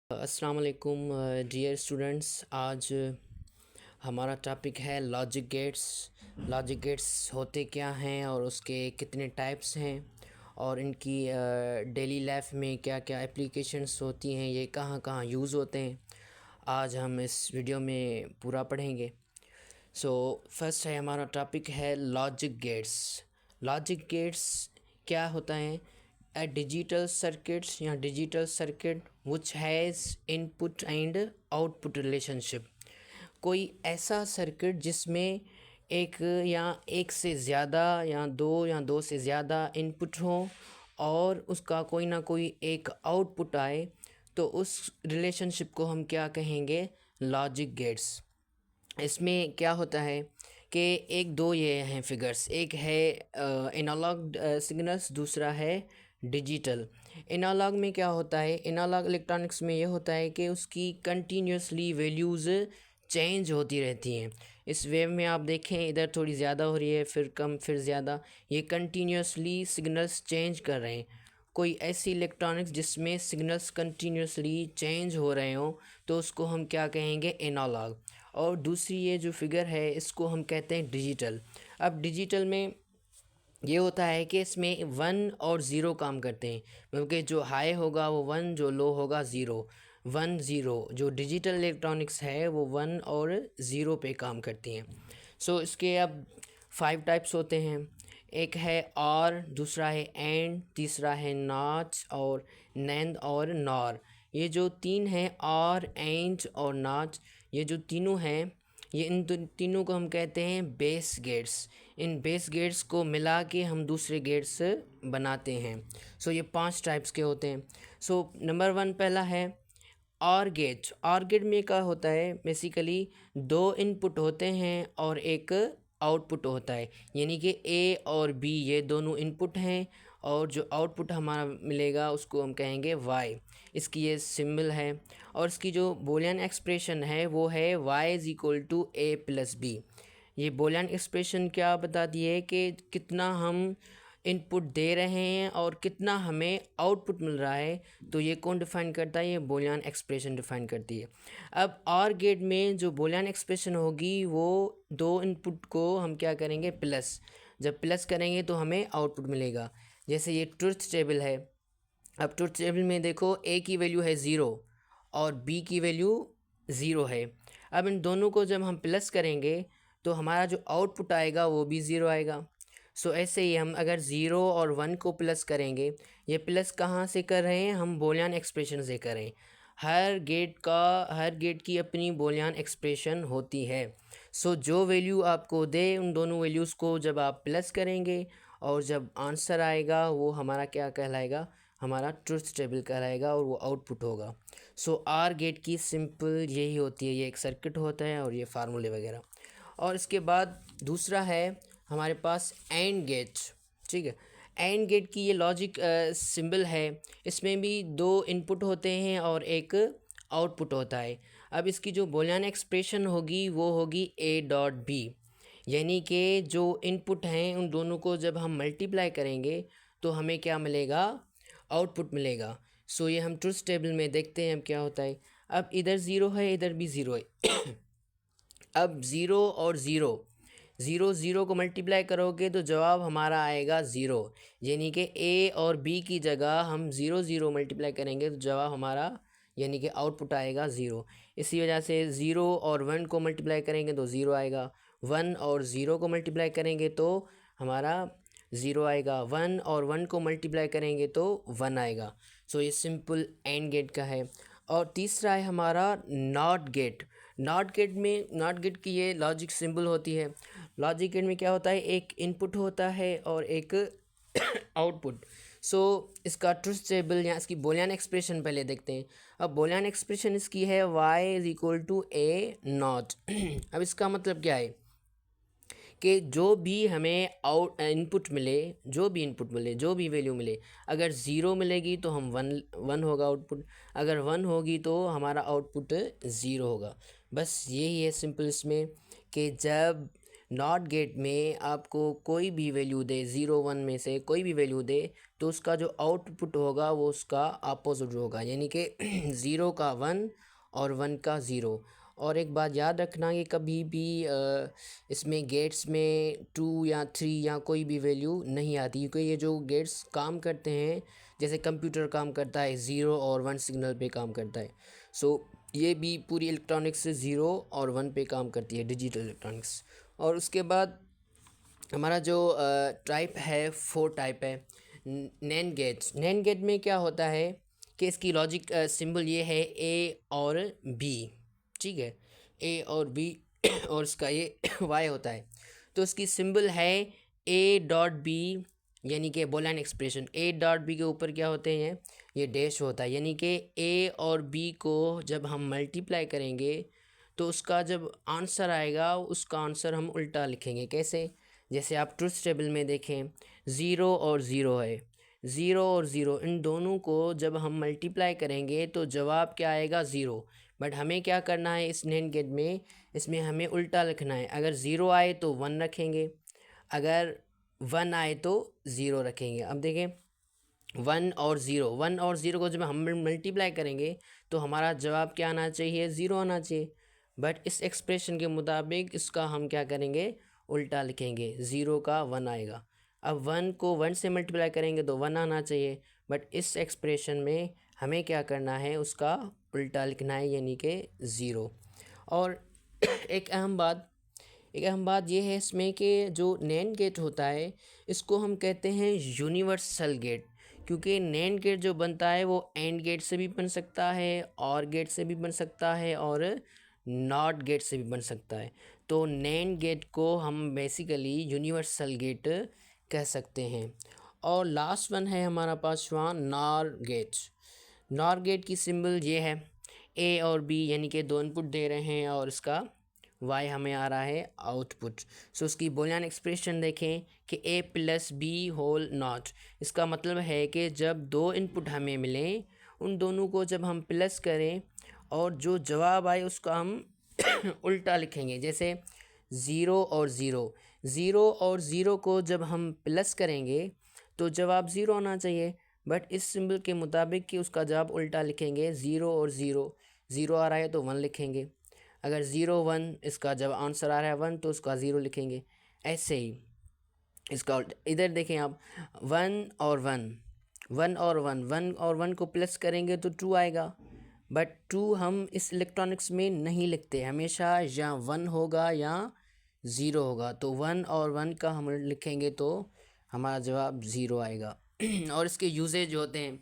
अस्सलाम वालेकुम dear students. आज हमारा टॉपिक है लॉजिक गेट्स। लॉजिक गेट्स होते क्या हैं और उसके कितने टाइप्स हैं और इनकी डेली लाइफ में क्या क्या एप्लीकेशंस होती हैं, ये कहाँ कहाँ यूज़ होते हैं, आज हम इस वीडियो में पूरा पढ़ेंगे। सो फर्स्ट है हमारा टॉपिक है लॉजिक गेट्स। लॉजिक गेट्स क्या होता है? A digital circuits या digital circuit which has input and output relationship। कोई ऐसा सर्किट जिसमें एक से ज़्यादा या दो से ज़्यादा इनपुट हो और उसका कोई ना कोई एक आउटपुट आए, तो उस रिलेशनशिप को हम क्या कहेंगे? Logic gates. इसमें क्या होता है कि एक दो ये हैं फिगर्स, एक है एनालॉग सिग्नल्स, दूसरा है डिजिटल। एनालॉग में क्या होता है? एनालॉग इलेक्ट्रॉनिक्स में ये होता है कि उसकी कंटिन्यूसली वैल्यूज़ चेंज होती रहती हैं। इस वेव में आप देखें, इधर थोड़ी ज़्यादा हो रही है, फिर कम, फिर ज़्यादा, ये कंटिन्यूसली सिग्नल्स चेंज कर रहे हैं। कोई ऐसी इलेक्ट्रॉनिक्स जिसमें सिग्नल्स कंटिन्यूसली चेंज हो रहे हों, तो उसको हम क्या कहेंगे? एनालॉग। और दूसरी ये जो फिगर है, इसको हम कहते हैं डिजिटल। अब डिजिटल में ये होता है कि इसमें 1 और 0 काम करते हैं, क्योंकि जो हाई होगा वो 1, जो लो होगा 0। 1 0 जो डिजिटल इलेक्ट्रॉनिक्स है वो 1 और 0 पे काम करती हैं। सो इसके अब 5 टाइप्स होते हैं। एक है और, दूसरा है एंड, तीसरा है नॉट और नैंद और नॉर। ये जो तीन हैं, और, एंड और नॉट, ये जो तीनों हैं, ये इन तीनों को हम कहते हैं बेस गेट्स। इन बेस गेट्स को मिला के हम दूसरे गेट्स बनाते हैं। सो ये 5 टाइप्स के होते हैं। सो नंबर 1 पहला है और गेट। और गेट में क्या होता है? बेसिकली दो इनपुट होते हैं और एक आउटपुट होता है, यानी कि ए और बी ये दोनों इनपुट हैं और जो आउटपुट हमारा मिलेगा उसको हम कहेंगे वाई। इसकी ये सिंबल है। और इसकी जो बूलियन एक्सप्रेशन है वो है Y is equal to A plus B. ये बूलियन एक्सप्रेशन क्या बताती है कि कितना हम इनपुट दे रहे हैं और कितना हमें आउटपुट मिल रहा है, तो ये कौन डिफ़ाइन करता है? ये बूलियन एक्सप्रेशन डिफ़ाइन करती है। अब और गेट में जो बूलियन एक्सप्रेशन होगी वो दो इनपुट को हम क्या करेंगे? प्लस। जब प्लस करेंगे तो हमें आउटपुट मिलेगा। जैसे ये ट्रुथ टेबल है। अब ट्रुथ टेबल में देखो, ए की वैल्यू है 0 और बी की वैल्यू 0 है। अब इन दोनों को जब हम प्लस करेंगे तो हमारा जो आउटपुट आएगा वो भी 0 आएगा। सो ऐसे ही हम अगर 0 और 1 को प्लस करेंगे, ये प्लस कहाँ से कर रहे हैं? हम बूलियन एक्सप्रेशन से कर रहे हैं। हर गेट की अपनी बूलियन एक्सप्रेशन होती है। सो जो वैल्यू आपको दे, उन दोनों वैल्यूज़ को जब आप प्लस करेंगे और जब आंसर आएगा वो हमारा क्या कहलाएगा? हमारा ट्रुथ टेबल कहलाएगा और वो आउटपुट होगा। सो आर गेट की सिंपल यही होती है, ये एक सर्किट होता है और ये फार्मूले वगैरह। और इसके बाद दूसरा है हमारे पास एंड गेट। ठीक है, एंड गेट की ये लॉजिक सिंबल है। इसमें भी दो इनपुट होते हैं और एक आउटपुट होता है। अब इसकी जो बूलियन एक्सप्रेशन होगी वो होगी ए डॉट बी, यानी कि जो इनपुट हैं उन दोनों को जब हम मल्टीप्लाई करेंगे तो हमें क्या मिलेगा? आउटपुट मिलेगा। सो ये हम ट्रुथ टेबल में देखते हैं अब क्या होता है। अब इधर 0 है, इधर भी 0 है। अब 0 और 0, 0 0 को मल्टीप्लाई करोगे तो जवाब हमारा आएगा 0, यानी कि ए और बी की जगह हम 0 0 मल्टीप्लाई करेंगे तो जवाब हमारा यानी कि आउटपुट आएगा 0। इसी वजह से 0 और 1 को मल्टीप्लाई करेंगे तो 0 आएगा, 1 और 0 को मल्टीप्लाई करेंगे तो हमारा 0 आएगा, 1 और 1 को मल्टीप्लाई करेंगे तो 1 आएगा। सो ये सिंपल एंड गेट का है। और तीसरा है हमारा नॉट गेट। नॉट गेट की ये लॉजिक सिंबल होती है। लॉजिक गेट में क्या होता है? एक इनपुट होता है और एक आउटपुट। सो इसका ट्रुथ टेबल या इसकी बूलियन एक्सप्रेशन पहले देखते हैं। अब बूलियन एक्सप्रेशन इसकी है Y is equal to A not. अब इसका मतलब क्या है कि जो भी हमें इनपुट मिले, जो भी वैल्यू मिले, अगर 0 मिलेगी तो हम 1 होगा आउटपुट, अगर 1 होगी तो हमारा आउटपुट 0 होगा। बस यही है सिंपल इसमें कि जब नॉट गेट में आपको कोई भी वैल्यू दे, 0 1 में से कोई भी वैल्यू दे, तो उसका जो आउटपुट होगा वो उसका अपोजिट होगा, यानी कि 0 का 1 और 1 का 0। और एक बात याद रखना कि कभी भी इसमें गेट्स में 2 या 3 या कोई भी वैल्यू नहीं आती, क्योंकि ये जो गेट्स काम करते हैं जैसे कंप्यूटर काम करता है 0 और 1 सिग्नल पे काम करता है, सो ये भी पूरी इलेक्ट्रॉनिक्स से 0 और 1 पे काम करती है, डिजिटल इलेक्ट्रॉनिक्स। और उसके बाद हमारा जो टाइप है 4 टाइप है नैंड गेट्स। नैंड गेट में क्या होता है कि इसकी लॉजिक सिंबल ये है ए और बी, ठीक है, ए और बी और इसका ये वाई होता है। तो इसकी सिंबल है ए डॉट बी, यानी कि Boolean expression A dot B के ऊपर क्या होते हैं, ये डैश होता है, यानी कि ए और बी को जब हम मल्टीप्लाई करेंगे तो उसका जब आंसर आएगा उसका आंसर हम उल्टा लिखेंगे। कैसे? जैसे आप ट्रुथ टेबल में देखें 0 और 0 है, 0 और 0 इन दोनों को जब हम मल्टीप्लाई करेंगे तो जवाब क्या आएगा? 0। बट हमें क्या करना है इस नैंड गेट में, इसमें हमें उल्टा लिखना है। अगर 0 आए तो 1 रखेंगे, अगर 1 आए तो 0 रखेंगे। अब देखें 1 और 0 को जब हम मल्टीप्लाई करेंगे तो हमारा जवाब क्या आना चाहिए? 0 आना चाहिए। बट इस एक्सप्रेशन के मुताबिक इसका हम क्या करेंगे? उल्टा लिखेंगे, 0 का 1 आएगा। अब 1 को 1 से मल्टीप्लाई करेंगे तो 1 आना चाहिए, बट इस एक्सप्रेशन में हमें क्या करना है? उसका उल्टा लिखना है, यानी कि 0। और एक अहम बात यह है इसमें कि जो नैंड गेट होता है इसको हम कहते हैं यूनिवर्सल गेट, क्योंकि नैंड गेट जो बनता है वो एंड गेट से भी बन सकता है, और गेट से भी बन सकता है, और नॉट गेट से भी बन सकता है। तो नैंड गेट को हम बेसिकली यूनिवर्सल गेट कह सकते हैं। और लास्ट वन है हमारा पांचवा नॉर गेट। नॉर गेट की सिंबल ये है ए और बी, यानी कि दो इनपुट दे रहे हैं और इसका वाई हमें आ रहा है आउटपुट। सो उसकी बोलियन एक्सप्रेशन देखें कि ए प्लस बी होल नॉट। इसका मतलब है कि जब दो इनपुट हमें मिलें उन दोनों को जब हम प्लस करें और जो जवाब आए उसका हम उल्टा लिखेंगे। जैसे 0 और 0, 0 और 0 को जब हम प्लस करेंगे तो जवाब 0 आना चाहिए, बट इस सिंबल के मुताबिक कि उसका जवाब उल्टा लिखेंगे। 0 और 0, 0 आ रहा है तो 1 लिखेंगे, अगर 0 1 इसका जब आंसर आ रहा है 1 तो उसका 0 लिखेंगे। ऐसे ही इसका इधर देखें आप 1 और 1, 1 और 1, 1 और 1 को प्लस करेंगे तो 2 आएगा, बट 2 हम इस इलेक्ट्रॉनिक्स में नहीं लिखते, हमेशा या 1 होगा या 0 होगा। तो 1 और 1 का हम लिखेंगे तो हमारा जवाब 0 आएगा। और इसके यूजेज होते हैं,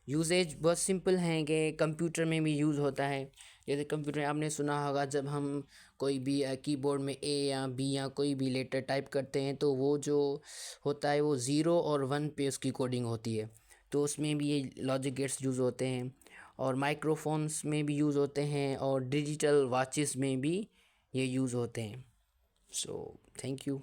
यूजेज बहुत सिंपल हैं कि कंप्यूटर में भी यूज़ होता है। जैसे कंप्यूटर में आपने सुना होगा जब हम कोई भी कीबोर्ड में ए या बी या कोई भी लेटर टाइप करते हैं तो वो जो होता है वो 0 और 1 पे उसकी कोडिंग होती है, तो उसमें भी ये लॉजिक गेट्स यूज़ होते हैं। और माइक्रोफोन्स में भी यूज़ होते हैं और डिजिटल वॉचेस में भी ये यूज़ होते हैं। So thank you.